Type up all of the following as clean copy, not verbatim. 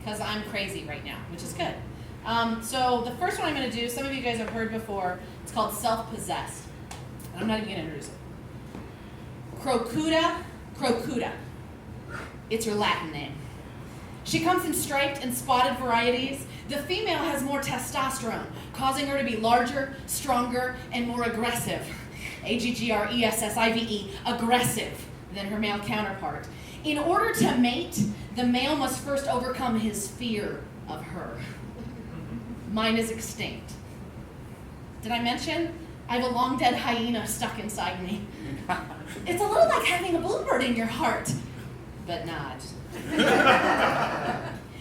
because I'm crazy right now, which is good. So the first one I'm going to do, some of you guys have heard before, it's called self-possessed. I'm not even going to introduce it. Crocuta crocuta. It's her Latin name. She comes in striped and spotted varieties. The female has more testosterone, causing her to be larger, stronger, and more aggressive. aggressive, aggressive, than her male counterpart. In order to mate, the male must first overcome his fear of her. Mine is extinct. Did I mention I have a long dead hyena stuck inside me? It's a little like having a bluebird in your heart, but not.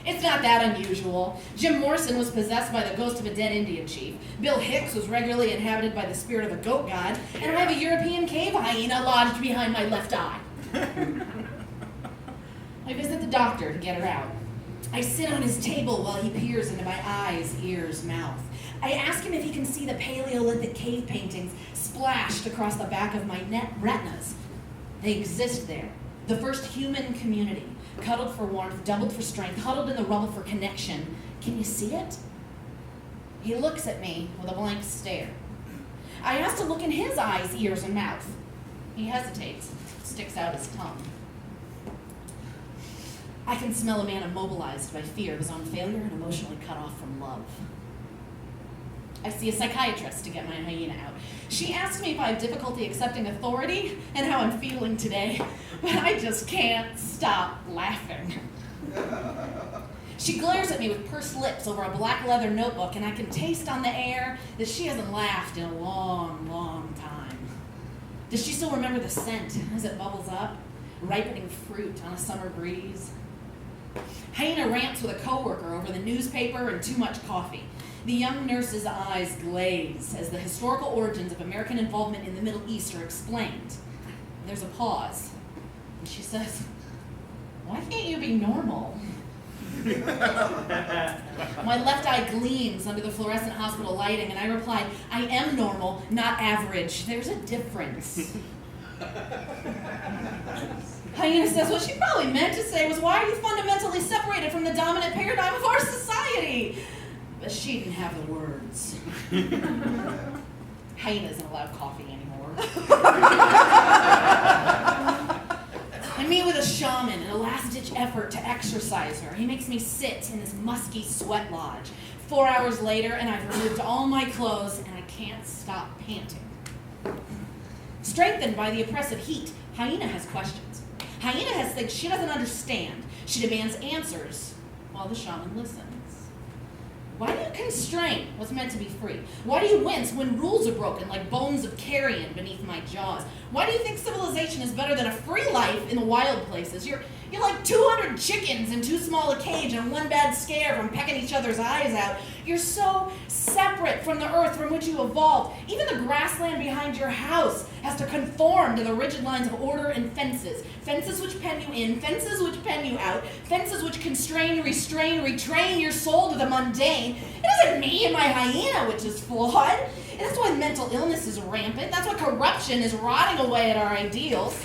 It's not that unusual. Jim Morrison was possessed by the ghost of a dead Indian chief. Bill Hicks was regularly inhabited by the spirit of a goat god, and I have a European cave hyena lodged behind my left eye. I visit the doctor to get her out. I sit on his table while he peers into my eyes, ears, mouth. I ask him if he can see the Paleolithic cave paintings splashed across the back of my retinas. They exist there. The first human community, cuddled for warmth, doubled for strength, huddled in the rubble for connection. Can you see it? He looks at me with a blank stare. I ask to look in his eyes, ears, and mouth. He hesitates, sticks out his tongue. I can smell a man immobilized by fear of his own failure and emotionally cut off from love. I see a psychiatrist to get my hyena out. She asks me if I have difficulty accepting authority and how I'm feeling today, but I just can't stop laughing. She glares at me with pursed lips over a black leather notebook, and I can taste on the air that she hasn't laughed in a long, long time. Does she still remember the scent as it bubbles up? Ripening fruit on a summer breeze? Hyena rants with a coworker over the newspaper and too much coffee. The young nurse's eyes glaze as the historical origins of American involvement in the Middle East are explained. There's a pause, and she says, "Why can't you be normal?" My left eye gleams under the fluorescent hospital lighting, and I reply, "I am normal, not average. There's a difference." Hyena says, what she probably meant to say was, "Why are you fundamentally separated from the dominant paradigm of our society?" But she didn't have the words. Hyena isn't allowed coffee anymore. I meet with a shaman in a last-ditch effort to exorcise her. He makes me sit in this musky sweat lodge. 4 hours later, and I've removed all my clothes, and I can't stop panting. Strengthened by the oppressive heat, Hyena has questions. Hyena has things she doesn't understand. She demands answers while the shaman listens. Why do you constrain what's meant to be free? Why do you wince when rules are broken like bones of carrion beneath my jaws? Why do you think civilization is better than a free life in the wild places? You're like 200 chickens in too small a cage and one bad scare from pecking each other's eyes out. You're so separate from the earth from which you evolved. Even the grassland behind your house has to conform to the rigid lines of order and fences. Fences which pen you in, fences which pen you out, fences which constrain, restrain, retrain your soul to the mundane. It isn't me and my hyena which is flawed. And that's why mental illness is rampant. That's why corruption is rotting away at our ideals.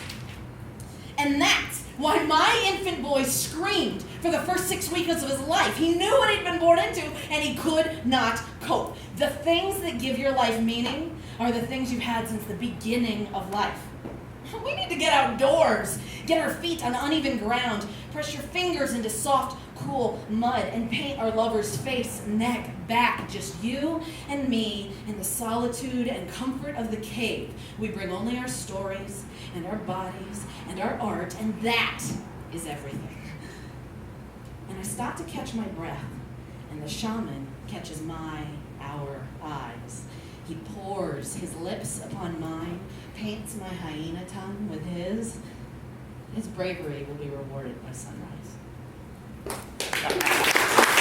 And that's why my infant boy screamed for the first 6 weeks of his life. He knew what he'd been born into, and he could not cope. The things that give your life meaning are the things you've had since the beginning of life. We need to get outdoors, get our feet on uneven ground, press your fingers into soft, cool mud, and paint our lover's face, neck, back, just you and me in the solitude and comfort of the cave. We bring only our stories and our bodies and our art, and that is everything. And I stop to catch my breath, and the shaman catches our eyes. He pours his lips upon mine, paints my hyena tongue with his. His bravery will be rewarded by sunrise.